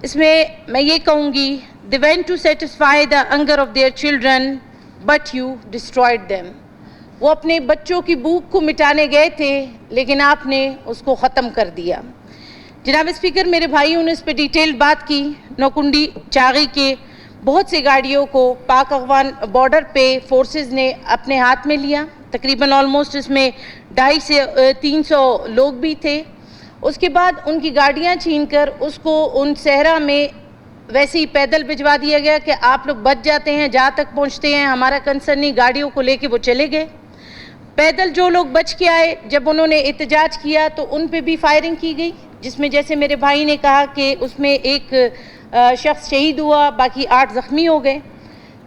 اس میں یہ کہوں گی they went to satisfy the hunger of their children but you destroyed them. وہ اپنے بچوں کی بھوک کو مٹانے گئے تھے لیکن آپ نے اس کو ختم کر دیا. جناب اسپیکر، میرے بھائیوں نے اس پہ ڈیٹیل بات کی. نوکنڈی چاغی کے بہت سی گاڑیوں کو پاک افغان بارڈر پہ فورسز نے اپنے ہاتھ میں لیا. تقریباً آلموسٹ اس میں 250 سے 300 لوگ بھی تھے. اس کے بعد ان کی گاڑیاں چھین کر اس کو ان صحرا میں ویسے ہی پیدل بھجوا دیا گیا کہ آپ لوگ بچ جاتے ہیں، جہاں تک پہنچتے ہیں ہمارا کنسرن نہیں. گاڑیوں کو لے کے وہ چلے گئے. پیدل جو لوگ بچ کے آئے، جب انہوں نے احتجاج کیا تو ان پہ بھی فائرنگ کی گئی، جس میں جیسے میرے بھائی نے کہا کہ اس میں ایک شخص شہید ہوا، باقی 8 زخمی ہو گئے.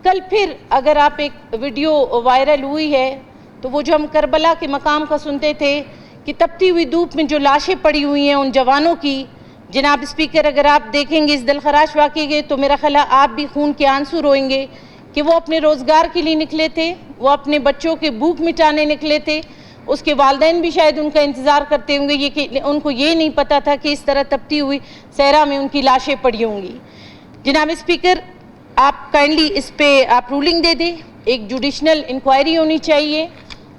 کل پھر اگر آپ ایک ویڈیو وائرل ہوئی ہے تو وہ جو ہم کربلا کے مقام کا سنتے تھے کہ تپتی ہوئی دھوپ میں جو لاشیں پڑی ہوئی ہیں ان جوانوں کی، جناب اسپیکر اگر آپ دیکھیں گے اس دلخراش واقعے کے تو میرا خیال ہے آپ بھی خون کے آنسو روئیں گے کہ وہ اپنے روزگار کے لیے نکلے تھے، وہ اپنے بچوں کے بھوک مٹانے نکلے تھے. اس کے والدین بھی شاید ان کا انتظار کرتے ہوں گے، یہ کہ ان کو یہ نہیں پتا تھا کہ اس طرح تپتی ہوئی صحرا میں ان کی لاشیں پڑی ہوں گی. جناب اسپیکر، آپ کائنڈلی اس پہ آپ رولنگ دے دیں. ایک جوڈیشنل انکوائری ہونی چاہیے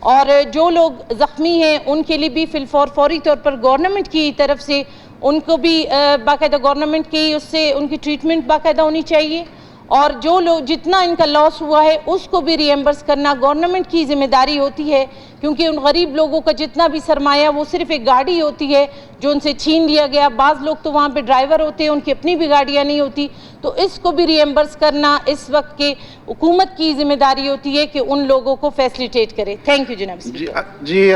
اور جو لوگ زخمی ہیں ان کے لیے بھی فوری طور پر گورنمنٹ کی طرف سے ان کو بھی باقاعدہ گورنمنٹ کی اس سے ان کی ٹریٹمنٹ باقاعدہ ہونی چاہیے. اور جو لوگ جتنا ان کا لاس ہوا ہے اس کو بھی ری ایمبرس کرنا گورنمنٹ کی ذمہ داری ہوتی ہے، کیونکہ ان غریب لوگوں کا جتنا بھی سرمایہ وہ صرف ایک گاڑی ہوتی ہے جو ان سے چھین لیا گیا. بعض لوگ تو وہاں پہ ڈرائیور ہوتے ہیں، ان کی اپنی بھی گاڑیاں نہیں ہوتی، تو اس کو بھی ری ایمبرس کرنا اس وقت کے حکومت کی ذمہ داری ہوتی ہے کہ ان لوگوں کو فیسلیٹیٹ کرے. تھینک یو جناب. جی